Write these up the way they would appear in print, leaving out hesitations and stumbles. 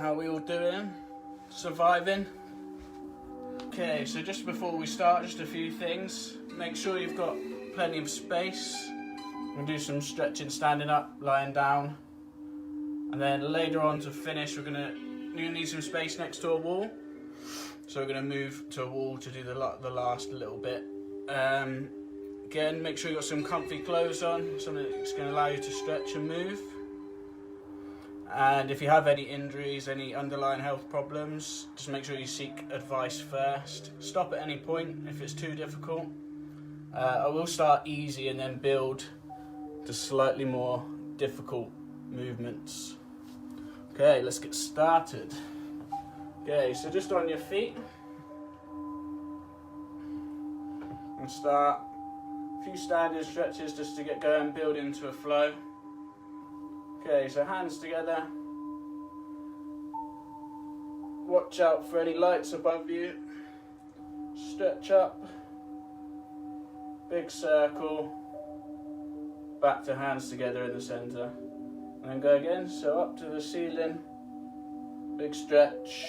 How we all doing? Surviving? Okay, so just before we start, just a few things. Make sure you've got plenty of space. We'll do some stretching standing up, lying down. And then later on to finish, you're gonna need some space next to a wall. So we're gonna move to a wall to do the last little bit. Again, make sure you've got some comfy clothes on, something that's gonna allow you to stretch and move. And if you have any injuries, any underlying health problems, just make sure you seek advice first. Stop at any point if it's too difficult. I will start easy and then build to slightly more difficult movements. Okay, let's get started. Okay, so just on your feet. And start a few standing stretches just to get going, build into a flow. Okay, so hands together. Watch out for any lights above you. Stretch up. Big circle. Back to hands together in the centre. And then go again, so up to the ceiling. Big stretch.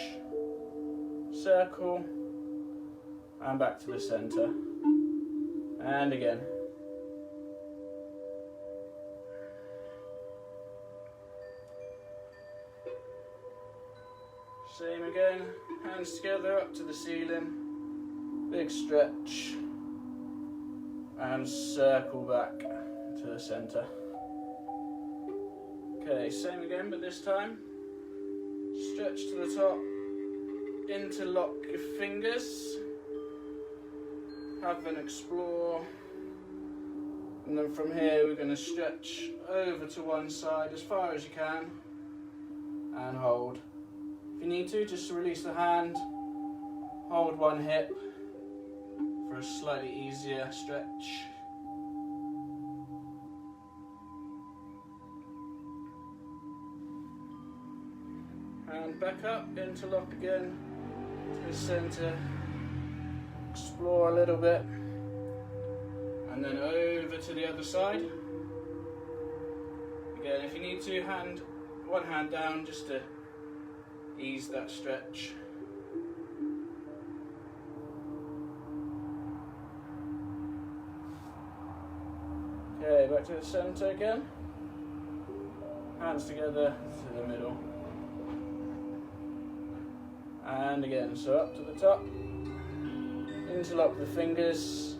Circle. And back to the centre. And again. Same again, hands together up to the ceiling, big stretch, and circle back to the centre. Okay, same again, but this time, stretch to the top, interlock your fingers, have an explore, and then from here we're going to stretch over to one side as far as you can, and hold. If you need to, just release the hand, hold one hip for a slightly easier stretch. And back up, interlock again to the centre, explore a little bit, and then over to the other side. Again, if you need to, one hand down just to ease that stretch. Okay, back to the centre again. Hands together to the middle. And again, so up to the top. Interlock the fingers.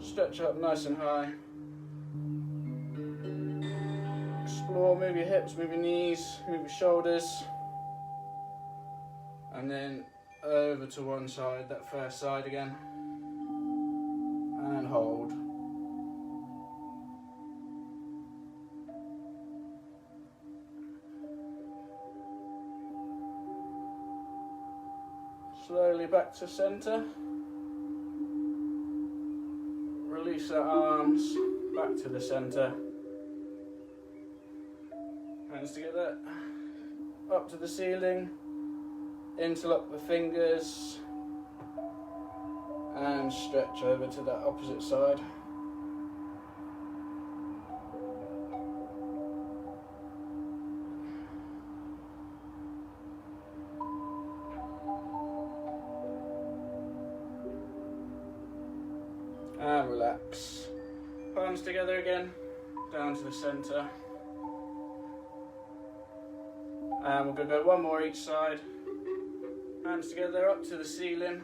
Stretch up nice and high. Explore, move your hips, move your knees, move your shoulders. And then over to one side, that first side again, and hold. Slowly back to centre. Release the arms, back to the centre. Hands together, up to the ceiling. Interlock the fingers and stretch over to that opposite side. And relax. Palms together again, down to the centre. And we're going to go one more each side. Hands together up to the ceiling,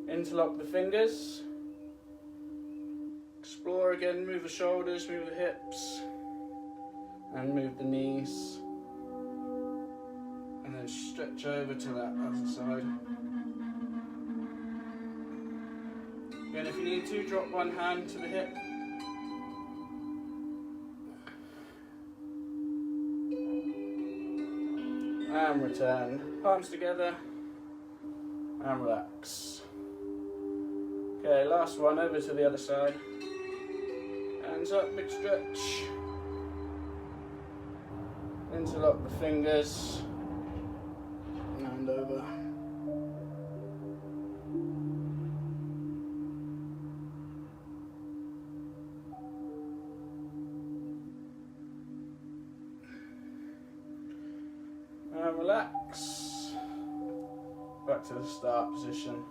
interlock the fingers, explore again, move the shoulders, move the hips, and move the knees, and then stretch over to that other side. Again, if you need to, drop one hand to the hip. And return. Palms together and relax. Okay, last one, over to the other side. Hands up, big stretch. Interlock the fingers and over. And relax. Back to the start position.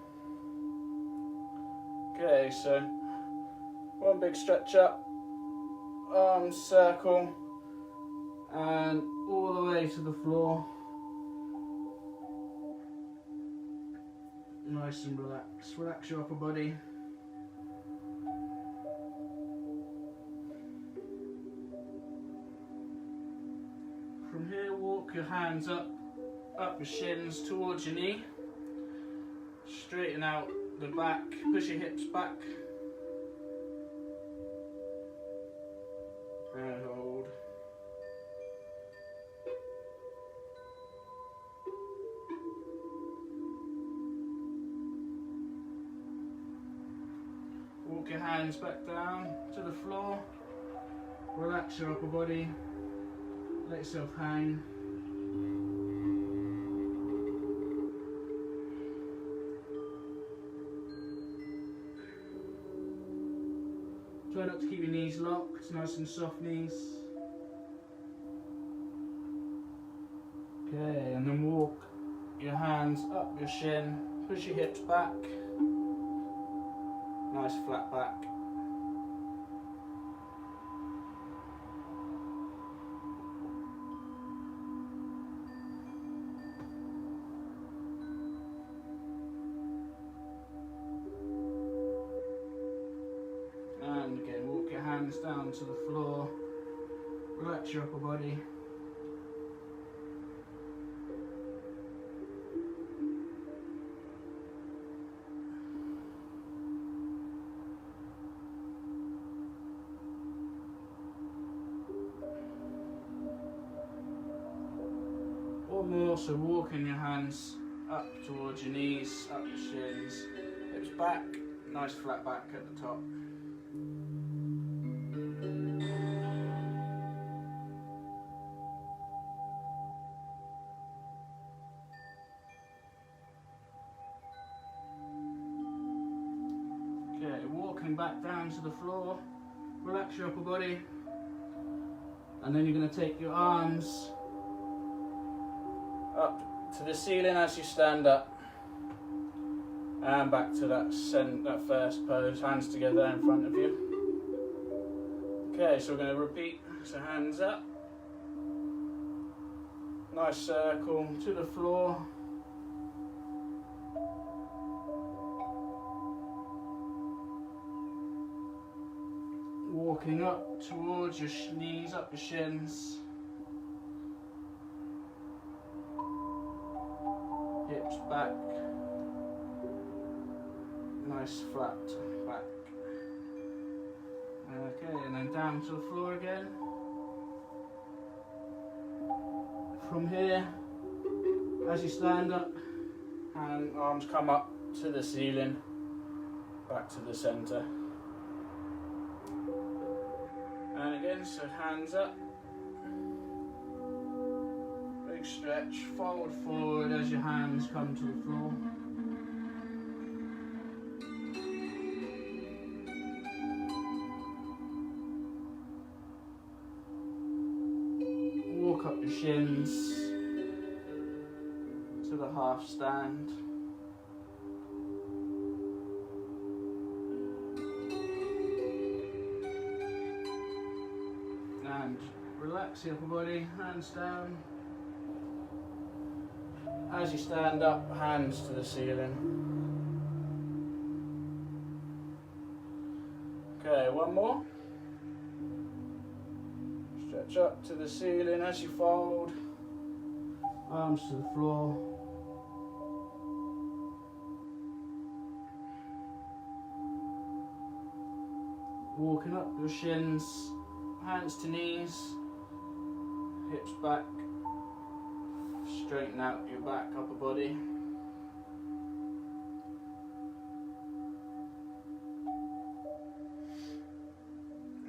Okay, so one big stretch up, arms circle, and all the way to the floor. Nice and relaxed. Relax your upper body. From here, walk your hands up your shins towards your knee. Straighten out the back, push your hips back. And hold. Walk your hands back down to the floor. Relax your upper body. Let yourself hang. Try not to keep your knees locked, nice and soft knees. Okay, and then walk your hands up your shin, push your hips back. Nice flat back. And again, walk your hands down to the floor. Relax your upper body. One more, so walking your hands up towards your knees, up your shins, hips back, nice flat back at the top. Okay, walking back down to the floor, relax your upper body, and then you're going to take your arms up to the ceiling as you stand up, and back to that first pose, hands together in front of you. Okay, so we're going to repeat, so hands up, nice circle to the floor, walking up towards your knees, up your shins, hips back, nice flat back. Okay, and then down to the floor again. From here, as you stand up, arms come up to the ceiling, back to the centre. And again, so hands up. Big stretch, fold forward as your hands come to the floor. Walk up your shins to the half stand. And relax your upper body, hands down. As you stand up, hands to the ceiling. Okay, one more. Stretch up to the ceiling as you fold. Arms to the floor. Walking up your shins, hands to knees, hips back. Straighten out your back, upper body.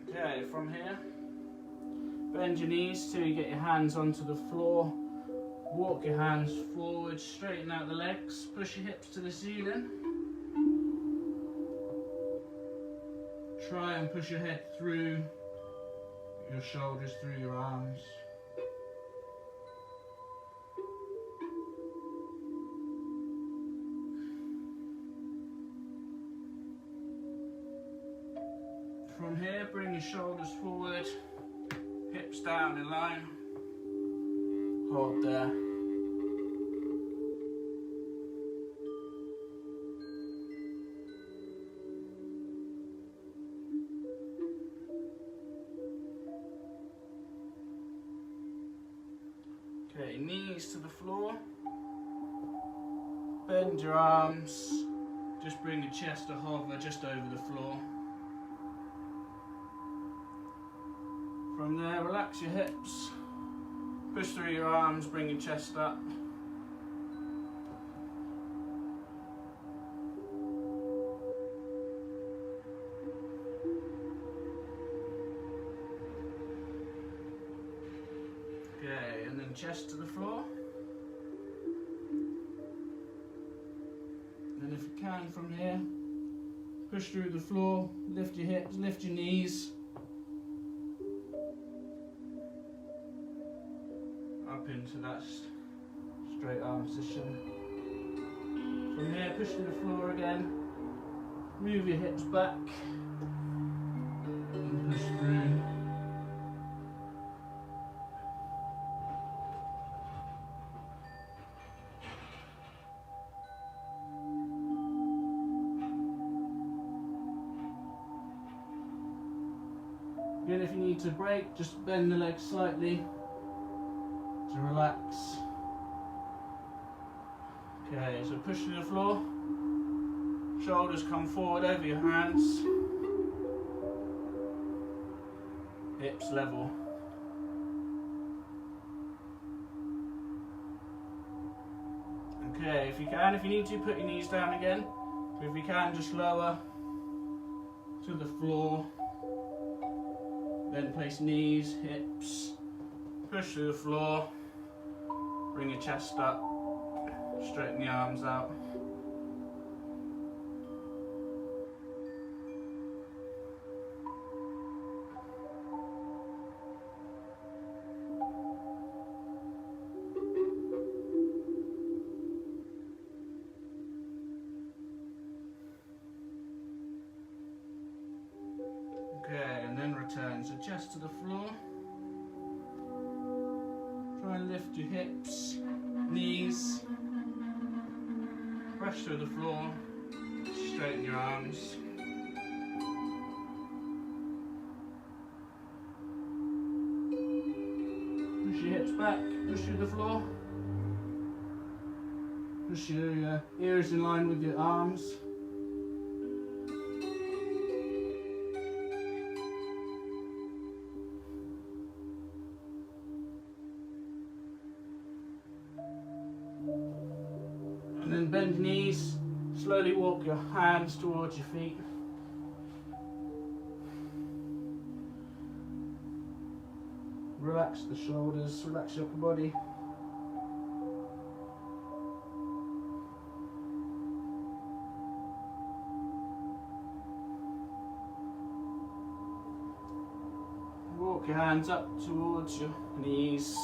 Okay, from here, bend your knees till you get your hands onto the floor. Walk your hands forward, straighten out the legs, push your hips to the ceiling. Try and push your head through your shoulders, through your arms. From here, bring your shoulders forward, hips down in line, hold there. Okay, knees to the floor, bend your arms, just bring your chest to hover just over the floor. From there, relax your hips, push through your arms, bring your chest up. Okay, and then chest to the floor. And if you can from here, push through the floor, lift your hips, lift your knees. Up into that straight arm position. From here, push to the floor again. Move your hips back. And push through. Again, if you need to break, just bend the legs slightly to relax. Okay, so push to the floor. Shoulders come forward over your hands. Hips level. Okay, if you can, if you need to, put your knees down again. But if you can, just lower to the floor. Then place knees, hips, push through the floor, bring your chest up, straighten the arms out. Okay, and then return. So chest to the floor. Try and lift your hips, knees. Press through the floor. Straighten your arms. Push your hips back. Push through the floor. Push your ears in line with your arms. And then bend knees, slowly walk your hands towards your feet. Relax the shoulders, relax your upper body. Walk your hands up towards your knees.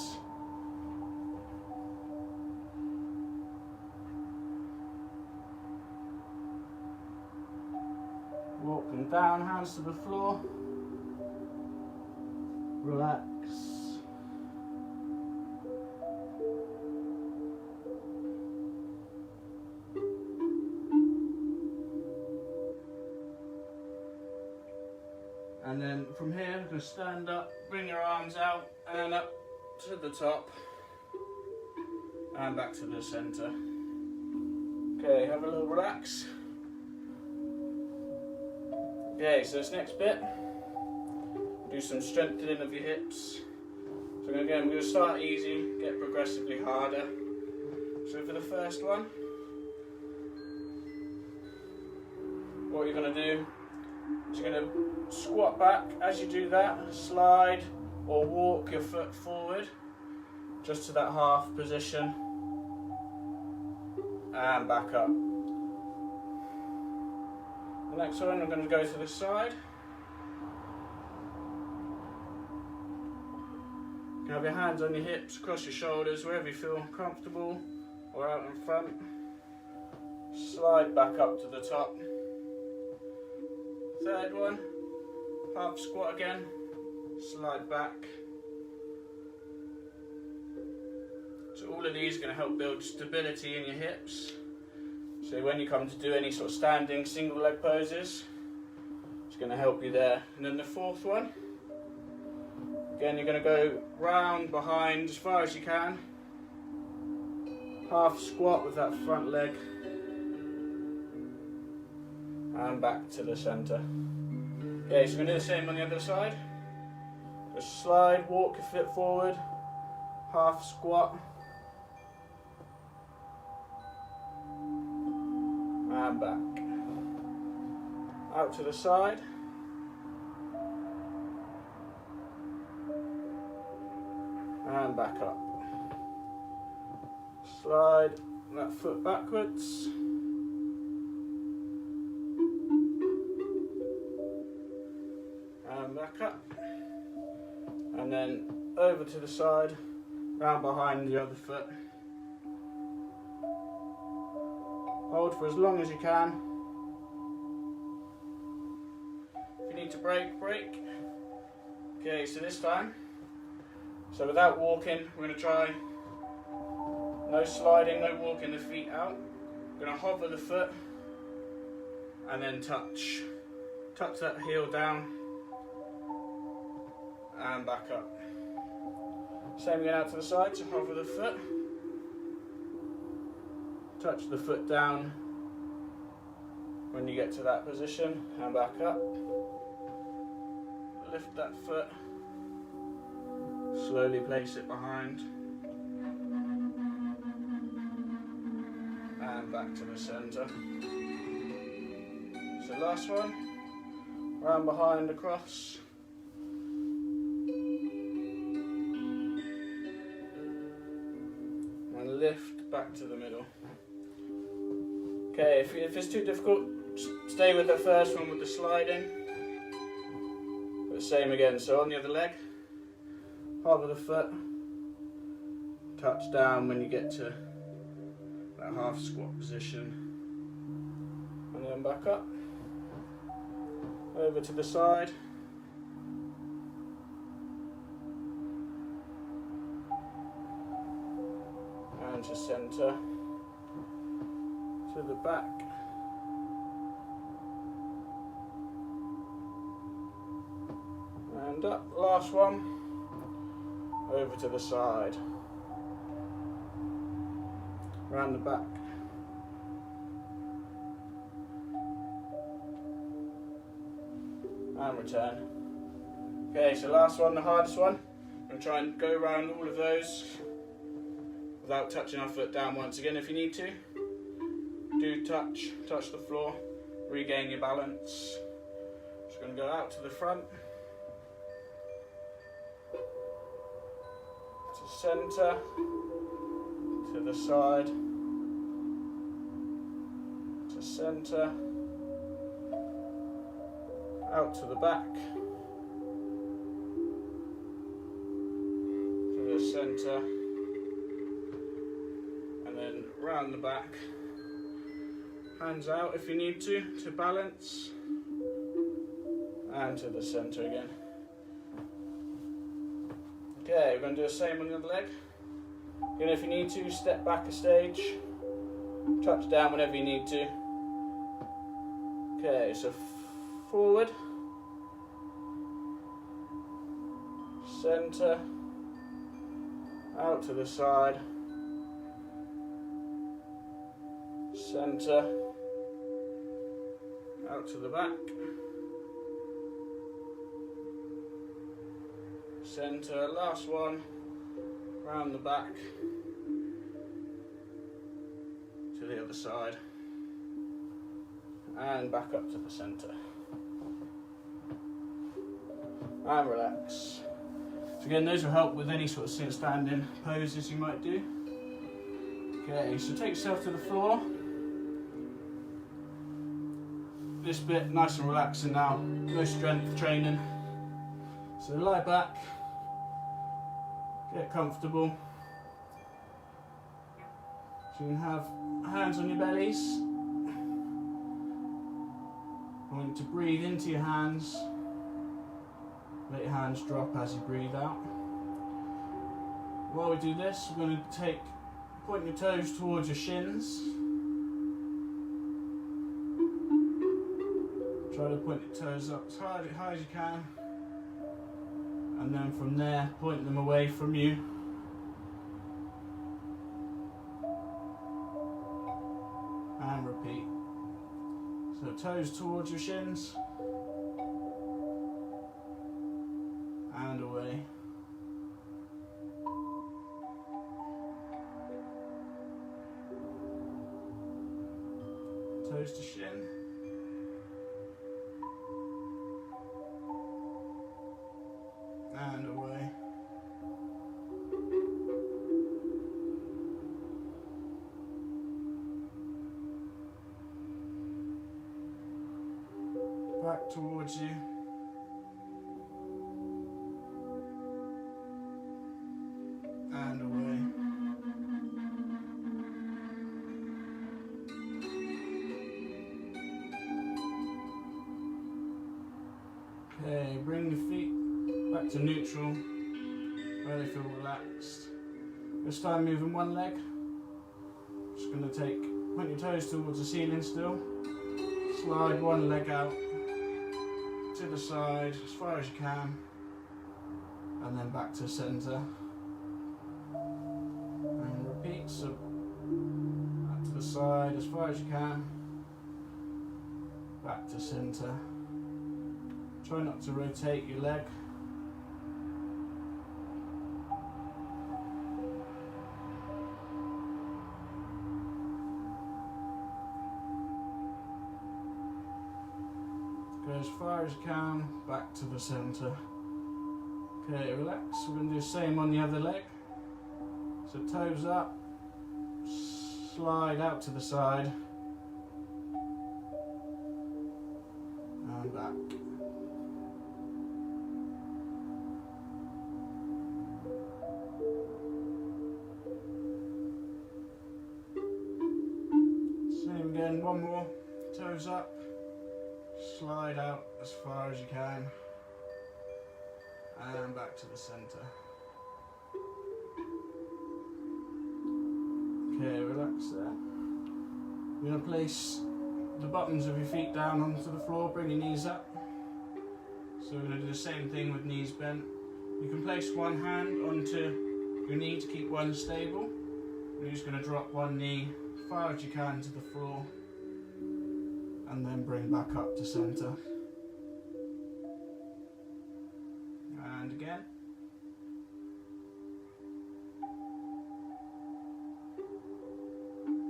Walk them down, hands to the floor. Relax. And then from here, we're going to stand up, bring your arms out and up to the top and back to the centre. Okay, have a little relax. Okay, so this next bit, do some strengthening of your hips. So again, we're going to start easy, get progressively harder. So for the first one, what you're going to do is you're going to squat back. As you do that, slide or walk your foot forward just to that half position and back up. The next one, I'm going to go to this side. You can have your hands on your hips, across your shoulders, wherever you feel comfortable, or out in front. Slide back up to the top. Third one, half squat again, slide back. So all of these are going to help build stability in your hips. So when you come to do any sort of standing single leg poses, it's going to help you there. And then the fourth one, again you're going to go round behind as far as you can. Half squat with that front leg. And back to the centre. Okay, so we're going to do the same on the other side. Just slide, walk your foot forward, half squat. And back. Out to the side. And back up. Slide that foot backwards. And back up. And then over to the side, round behind the other foot. Hold for as long as you can. If you need to break, break. Okay, so this time, so without walking, we're going to try no sliding, no walking the feet out. We're going to hover the foot and then touch that heel down and back up. Same again out to the side, so hover the foot. Touch the foot down when you get to that position and back up. Lift that foot, slowly place it behind and back to the centre. So last one, round behind across. And lift back to the middle. Okay, if it's too difficult, stay with the first one with the sliding. But same again, so on the other leg, hover the foot, touch down when you get to that half squat position, and then back up, over to the side, and to centre. To the back, and up, last one, over to the side, round the back, and return. Okay, so last one, the hardest one. I'm going to try and go around all of those without touching our foot down once again if you need to. Do touch the floor, regain your balance. Just going to go out to the front, to centre, to the side, to centre, out to the back, to the centre, and then round the back. Hands out if you need to balance, and to the centre again. Okay, we're going to do the same on the other leg. Again, if you need to, step back a stage, touch down whenever you need to. Okay, so forward, centre, out to the side, centre, out to the back, centre, last one, round the back, to the other side, and back up to the centre. And relax. So again, those will help with any sort of standing poses you might do. Okay, so take yourself to the floor. This bit nice and relaxing now, no strength training. So lie back, get comfortable. So you can have hands on your bellies. I want you to breathe into your hands Let your hands drop as you breathe out. While we do this, we're going to point your toes towards your shins. Try to point your toes up as high as you can. And then from there, point them away from you. And repeat. So toes towards your shins. And away. Toes to shin. And away. Back towards you. And away. Okay, bring your feet back to neutral, where they feel relaxed. This time moving one leg. Just going to point your toes towards the ceiling still. Slide one leg out to the side as far as you can, and then back to centre. And repeat, so back to the side as far as you can, back to centre. Try not to rotate your leg. Go as far as you can, back to the centre. Okay, relax. We're going to do the same on the other leg. So toes up, slide out to the side, and back. Same again, one more. Toes up, slide out as far as you can, and back to the centre. Okay, relax there. You're going to place the bottoms of your feet down onto the floor, bring your knees up. So we're going to do the same thing with knees bent. You can place one hand onto your knee to keep one stable. You're just going to drop one knee as far as you can to the floor, and then bring back up to centre. And again.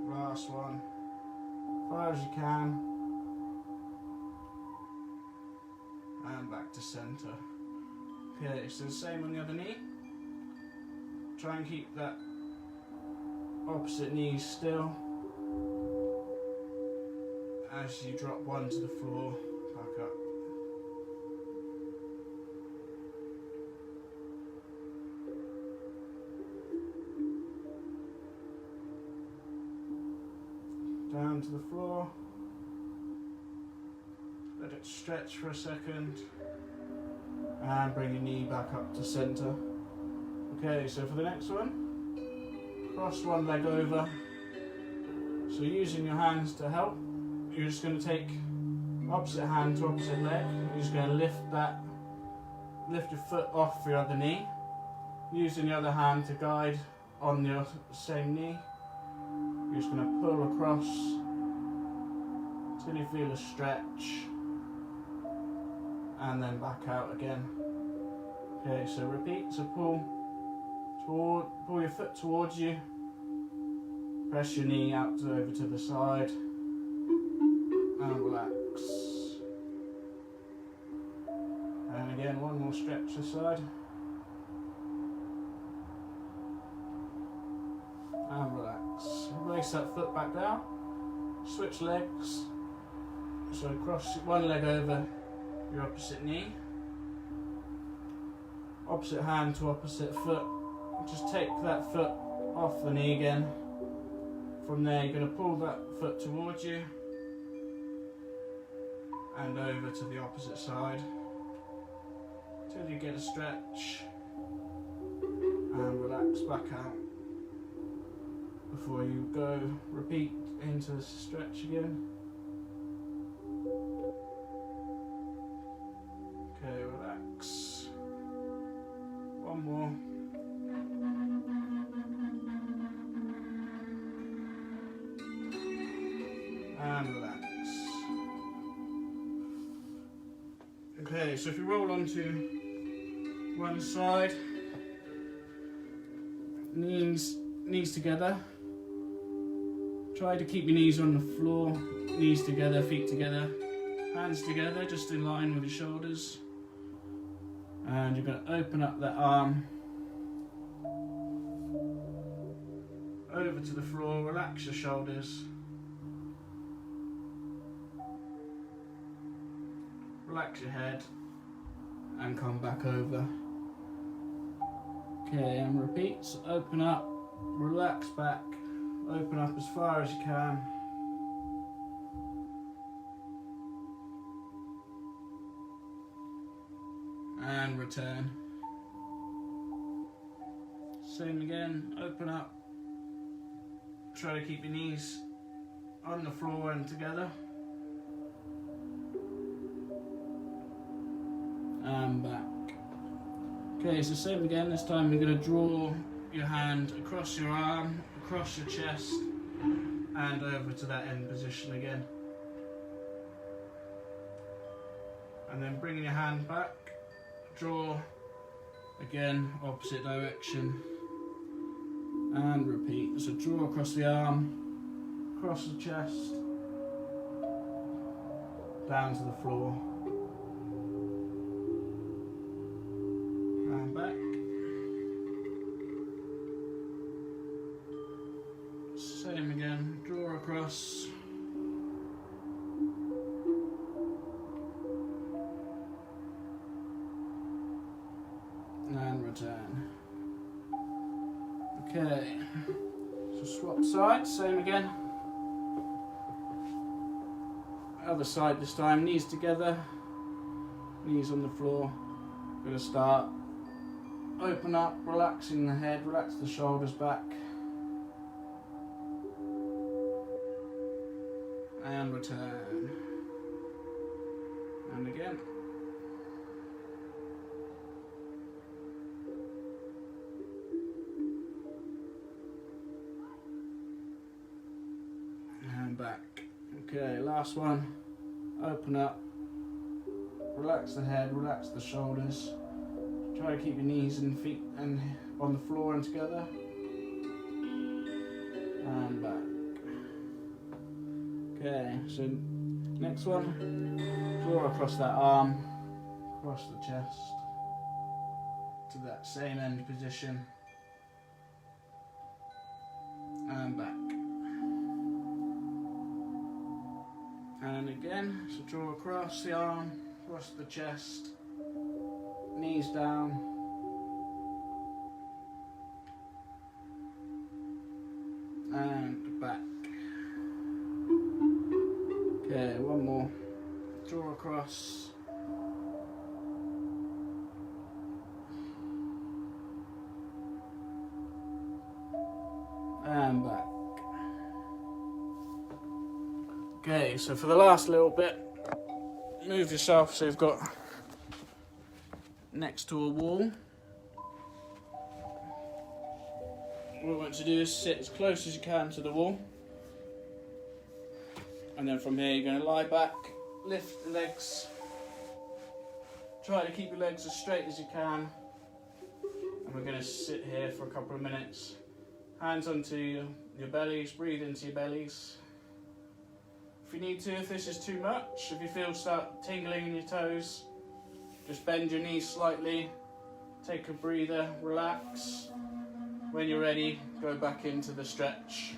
Last one, as far as you can, and back to centre. Okay, so the same on the other knee. Try and keep that opposite knee still as you drop one to the floor, back up. Down to the floor, let it stretch for a second, and bring your knee back up to centre. Okay, so for the next one, cross one leg over. So using your hands to help, you're just going to take opposite hand to opposite leg. You're just going to lift your foot off your other knee, using the other hand to guide on the same knee. You're just going to pull across until you feel a stretch, and then back out again. Okay, so repeat. So pull your foot towards you, press your knee out over to the side, and relax. And again, one more stretch this side. And relax. Place that foot back down. Switch legs. So cross one leg over your opposite knee. Opposite hand to opposite foot. Just take that foot off the knee again. From there, you're going to pull that foot towards you and over to the opposite side. till you get a stretch, and relax back out before you go repeat into the stretch again. Okay, relax. One more. And relax. Okay, so if you roll onto one side, knees together. Try to keep your knees on the floor, knees together, feet together, hands together, just in line with your shoulders. And you're going to open up that arm over to the floor, relax your shoulders. Relax your head and come back over. Okay, and repeat. So open up, relax back, open up as far as you can. And return. Same again, open up. Try to keep your knees on the floor and together. And back. Okay, so same again, this time you're going to draw your hand across your arm, across your chest, and over to that end position again. And then bring your hand back, draw, again, opposite direction, and repeat. So draw across the arm, across the chest, down to the floor. And back. Same again, draw across. And return. Okay, so swap sides, same again. Other side this time, knees together, knees on the floor. We're going to start. Open up, relaxing the head, relax the shoulders back. And return. And again. And back. Okay, last one. Open up. Relax the head, relax the shoulders. Try to keep your knees and feet and on the floor and together. And back. Okay, so next one. Draw across that arm, across the chest, to that same end position. And back. And again, so draw across the arm, across the chest. Knees down. And back. Okay, one more. Draw across. And back. Okay, so for the last little bit, move yourself so you've got next to a wall. What we want to do is sit as close as you can to the wall. And then from here you're going to lie back, lift the legs. Try to keep your legs as straight as you can. And we're going to sit here for a couple of minutes. Hands onto your bellies, breathe into your bellies. If you need to, if this is too much, if you feel start tingling in your toes, just bend your knees slightly, take a breather, relax. When you're ready, go back into the stretch.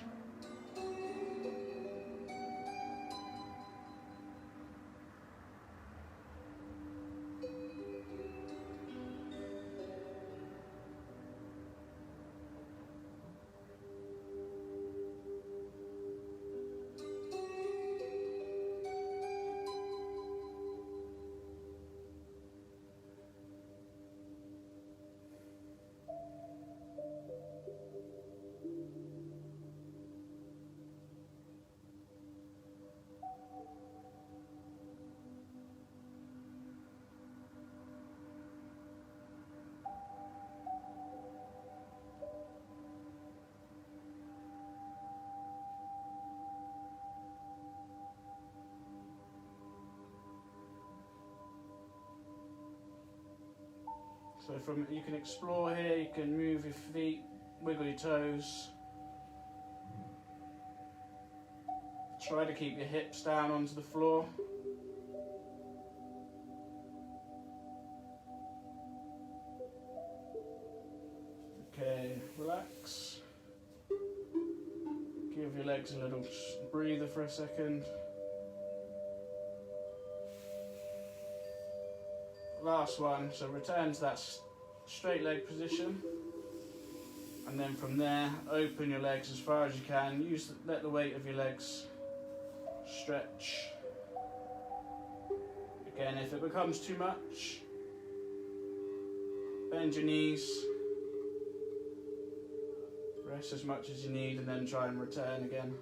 So you can explore here, you can move your feet, wiggle your toes. Try to keep your hips down onto the floor. Okay, relax. Give your legs a little breather for a second. Last one, so return to that straight leg position. And then from there, open your legs as far as you can. Let the weight of your legs stretch. Again, if it becomes too much, bend your knees. Rest as much as you need and then try and return again.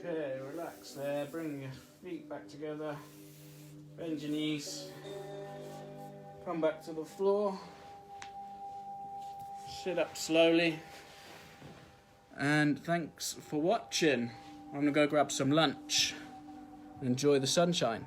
Okay, relax there, bring your feet back together, bend your knees, come back to the floor, sit up slowly, and thanks for watching. I'm gonna go grab some lunch. Enjoy the sunshine.